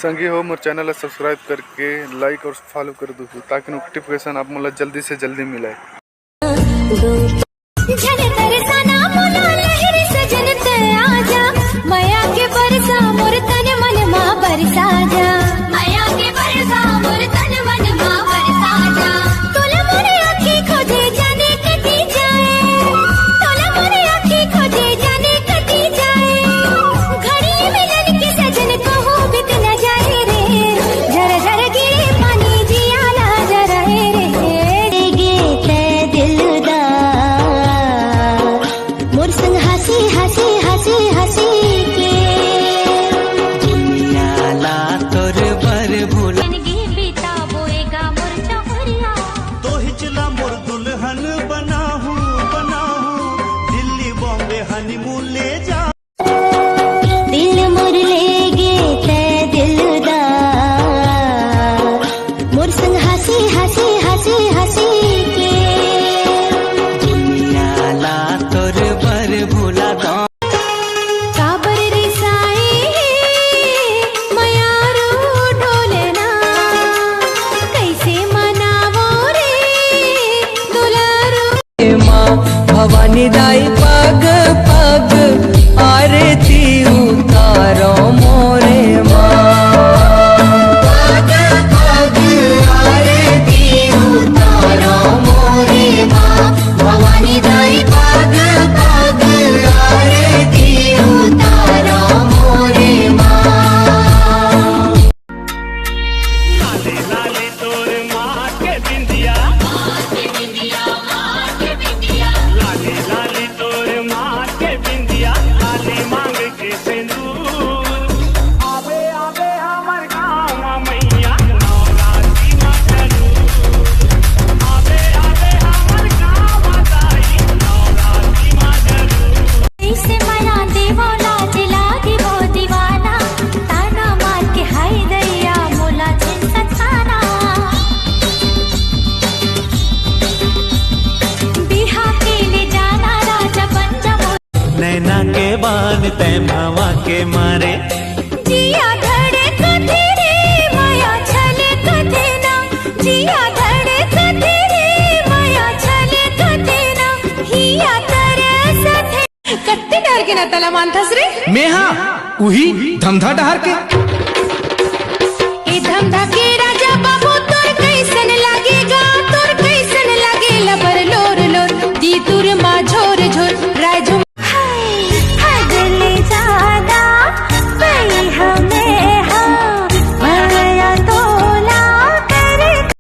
संगी हो मोर चैनल ला सब्सक्राइब करके लाइक और फॉलो कर दो ताकि नोटिफिकेशन आप मोला जल्दी से जल्दी मिले। हनीमून ले जा दिल मोर ले गे ते दिलदार मोर संग हंसी हंसी हंसी हंसी के दुनिया ला तोर बर भूला दो काबर रे साई मयारू ढोलेना कैसे मनावो रे दुलारू माँ भवानी दाई पग पग आरती उतारो मोरे माँ पग पग आरती उतारो मोरे माँ भवानी दाई पग पग आरती उतारो मोरे माँ। लाले लाले तोर माँ के बिंदिया लाले लाले तोर माँ के बिंदिया लाले मांग के सिंदूर आवे आवे हमर गाँव मैया नवरात्रि में जरूर आवे आवे हमर गाँव दाई नवरात्रि में जरूर कैसे मना देवो लाज लागे वो दीवाना ताना मार के हाय दैया मोला छिन सताना बिहा के ले जाना राजा पंजा नैना के बान तय भावा के मारे जिया धड़े कथे रे माया छले कथे ना जिया धड़े कथे रे माया छले कथे ना हिया तरस थे कत्ते डर के ना तला मानथस रे मेहा उही धमधा डहार के